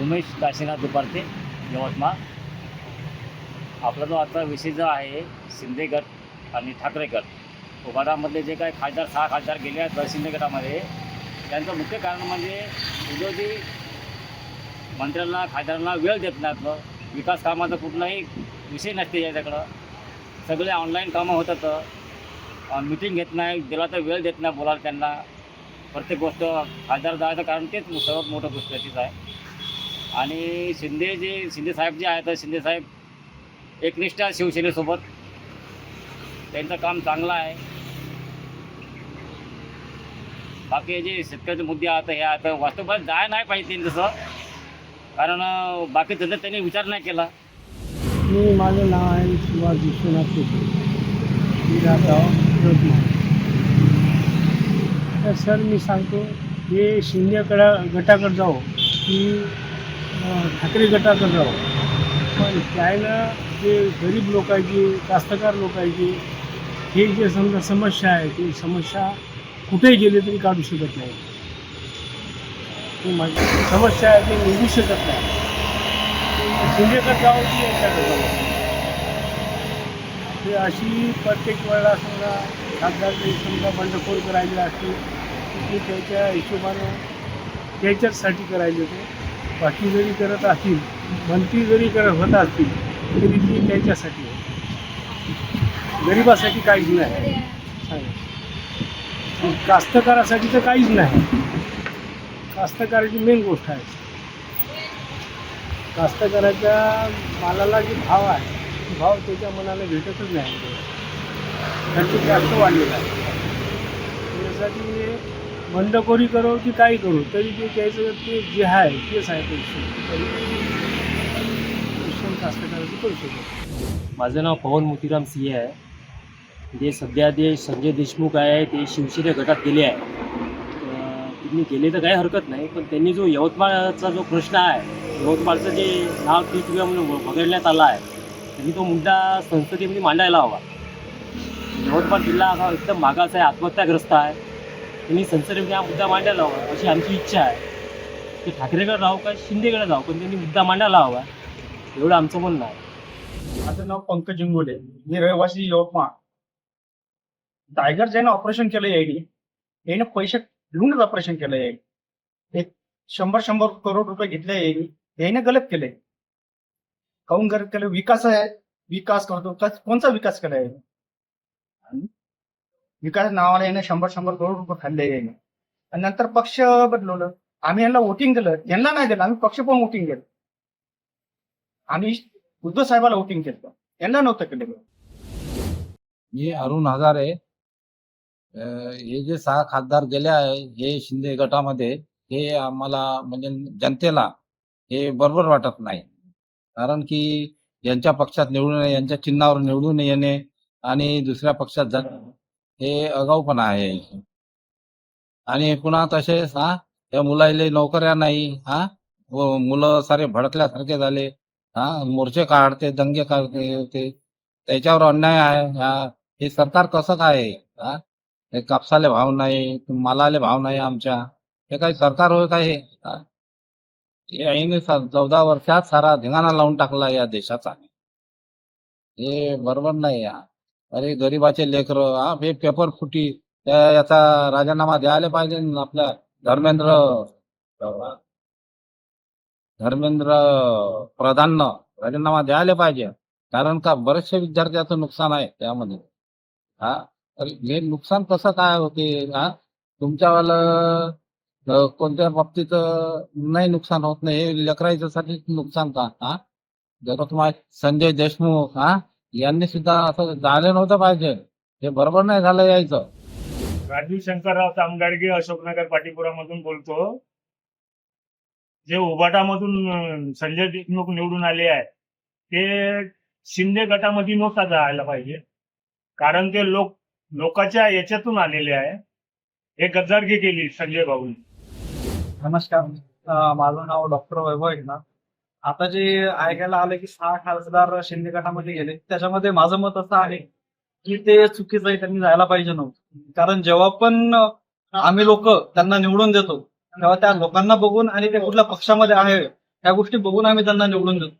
उमेश काशीनाथ दुपारते, यवतमाळ. आपला जो आजचा विषय जो आहे शिंदे गट आणि ठाकरे गट उभाटामधले जे काही खासदार 6 खासदार गेले आहेत शिंदे गटामध्ये, त्यांचं मुख्य कारण म्हणजे विरोधी मंत्र्यांना खासदारांना वेळ देत नाहीत. विकास कामाचा कुठलाही विषय नसते याच्याकडं. सगळे ऑनलाईन कामं होतात. मिटिंग घेत नाही, दिला तर वेळ देत नाही बोलायला त्यांना. प्रत्येक गोष्ट खासदार जायचं कारण तेच सर्वात मोठं गोष्ट तीच आहे. आणि शिंदे साहेब जे आहेत, शिंदे साहेब एकनिष्ठ शिवसेनेसोबत, त्यांचं काम चांगलं आहे. बाकी जे शेतकऱ्याचे मुद्दे आहेत हे आता वास्तवात जाय नाही पाहिजे त्यांनी तसं, कारण बाकी त्याचा त्यांनी विचार नाही केला. माझं नाव आहे सुभाष विश्वनाथ पेशवे, मी राहतो यवतमाळ. तर सर मी सांगतो, हे शिंदे गटाकडे जाऊ की ठाकरे गटाकडे जाऊ, पण त्यानं जे गरीब लोकांची, कास्तकार लोकांची हे जे समजा समस्या आहे, ती समस्या कुठेही गेले तरी काढू शकत नाही. ती माझी समस्या आहे ती निघू शकत नाही. शिंदेकडे जाऊ की यांच्याकडे जाऊ, ते अशी प्रत्येक वेळेला समजा खासदारची समजा बंडखोर करायला असते की त्याच्या हिशोबानं त्याच्याचसाठी करायला होते. बाकी जरी करत असतील, मंत्री जरी होत असतील तरी ती त्याच्यासाठी आहे. गरिबासाठी काहीच नाही सांगा. कास्तकारासाठी तर काहीच नाही. कास्तकाराची मेन गोष्ट आहे. कास्तकाराच्या मालाला जे भाव आहे, भाव त्याच्या मनाला भेटतच नाही. खर्च जास्त वाढलेला आहे. त्यासाठी बंडखोरी करो की काही करू तरी ते त्याचं ते जे आहे तेच आहे शिक्षण कास्तकाराचं करू शकतो. माझं नाव पवन मोतीराम सिंह आहे. जे सध्या जे संजय देशमुख आहे ते शिवसेने गटात गेले आहे. त्यांनी गेले तर काही हरकत नाही, पण त्यांनी जो यवतमाळचा जो प्रश्न आहे, यवतमाळचं जे नाव टिकव्या म्हणून वगळण्यात आला आहे, त्यांनी तो मुद्दा संसदेमध्ये मांडायला हवा. यवतमाळ जिल्हा हा एकदम मागास आहे, आत्महत्याग्रस्त आहे. त्यांनी संसदेमध्ये हा मुद्दा मांडायला हवा अशी आमची इच्छा आहे. ते ठाकरेकडे राहू का शिंदेकडे जाऊ, पण त्यांनी मुद्दा मांडायला हवा एवढं आमचं म्हणणं आहे. माझं नाव पंकज इंगोले, मी रहिवासी यवतमाळ. टायगर ज्यानं ऑपरेशन केलं याने पैसे घेऊनच ऑपरेशन केलं. एक 100 करोड रुपये घेतले याने गलत केले. काहून गलत केलं? विकास आहे, विकास करतो, कोणचा विकास केला याने? विकास नावाला याने 100 करोड रुपये खाल्ले याने. आणि नंतर पक्ष बदलवलं. आम्ही यांना वोटिंग केलं, यांना नाही दिलं. आम्ही पक्ष पण वोटिंग केलं. आम्ही उद्धव साहेबाला वोटिंग केलं, यांना नव्हतं केलं. मी अरुण हजारे. हे जे 6 खासदार गेले आहे हे शिंदे गटामध्ये, हे आम्हाला म्हणजे जनतेला हे बरोबर वाटत नाही. कारण की यांच्या पक्षात निवडून येणे, यांच्या चिन्हावर निवडून येणे आणि दुसऱ्या पक्षात जाणे हे आगाऊपणा आहे. आणि पुन्हा तसेच त्या मुलाले नोकऱ्या नाही, मुलं सारे भडकल्यासारखे झाले, मोर्चे काढते, दंगे काढते, त्याच्यावर अन्याय आहे. हे सरकार कसं काय आहे? हे कापसाले भाव नाही, मालाले भाव नाही आमच्या, हे काही सरकार होय काय? हे 14 वर्षात सारा धिंगाणा लावून टाकला या देशाचा. हे बरोबर नाही. अरे गरिबाचे लेकर हे पेपर फुटी, याचा राजीनामा द्यायला पाहिजे. आपल्या धर्मेंद्र प्रधाननं राजीनामा द्यायला पाहिजे. कारण का बरेचशे विद्यार्थ्याचं नुकसान आहे त्यामध्ये. हे नुकसान कसं काय होते? तुमच्यावालं कोणत्या बाबतीत नाही नुकसान होत नाही, हे लेकरांसाठी नुकसान का? जर तुम्हाला संजय देशमुख यांनी सुद्धा असं झालं नव्हतं पाहिजे. हे बरोबर नाही झालं यायचं. राजीव शंकरराव तामगाडगे, अशोकनगर पाटीपुरामधून बोलतो. जे उबाटामधून संजय देशमुख निवडून आले आहे ते शिंदे गटामध्ये नव्हता जायला पाहिजे, कारण ते लोकांच्या याच्यातून आलेले आहे. हे गद्दारगी केली संजय भाऊनी. नमस्कार, माझं नाव डॉक्टर वैभव एकनाथ. आता जे ऐकायला आलं की 6 खासदार शिंदे गटामध्ये गेले, त्याच्यामध्ये माझं मत असं आहे की ते चुकीचं आहे, त्यांनी जायला पाहिजे नव्हतं. कारण जेव्हा पण आम्ही लोक त्यांना निवडून देतो तेव्हा त्या लोकांना बघून आणि ते कुठल्या पक्षामध्ये आहे ह्या गोष्टी बघून आम्ही त्यांना निवडून देतो.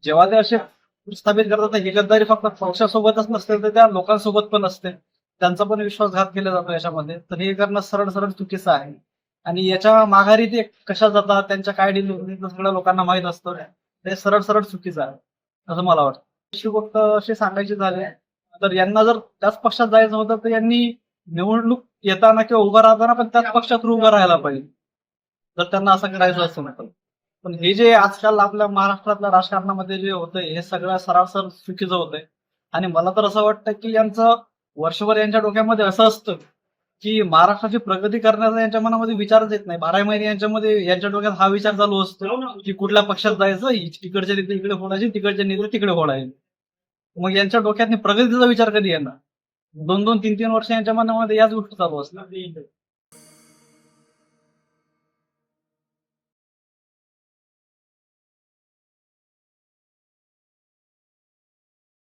जेव्हा ते असे प्रस्थापित करतात तर ही गद्दारी फक्त पक्षासोबतच नसते तर त्या लोकांसोबत पण असते. त्यांचा पण विश्वासघात केला जातो याच्यामध्ये. तर हे करणं सरळ सरळ चुकीचं आहे. आणि याच्या माघारी ते कशा जातात, त्यांच्या काय डील सगळ्या लोकांना माहीत असतं. हे सरळ सरळ चुकीचं आहे असं मला वाटतं. दुसरी गोष्ट अशी सांगायची झाली तर यांना जर त्याच पक्षात जायचं होतं तर यांनी निवडणूक येताना किंवा उभं राहताना पण त्याच पक्षात उभं राहायला पाहिजे, जर त्यांना असं करायचं असेल तर. पण हे जे आजकाल आपल्या महाराष्ट्रातल्या राजकारणामध्ये जे होतंय हे सगळं सरासर चुकीचं होतंय. आणि मला तर असं वाटतं की यांचं वर्षभर यांच्या डोक्यामध्ये असं असतं की महाराष्ट्राची प्रगती करण्याचा यांच्या मनामध्ये विचारच येत नाही. 12 महिने यांच्या डोक्यात हा विचार चालू असतो की कुठल्या पक्षात जायचं, इकडचे नेते इकडे फोडायचे, तिकडचे नेते तिकडे फोडायचे. मग यांच्या डोक्यात प्रगतीचा विचार कधी येणार? 2-2, 3-3 वर्ष यांच्या मनामध्ये याच गोष्टी चालू असतात.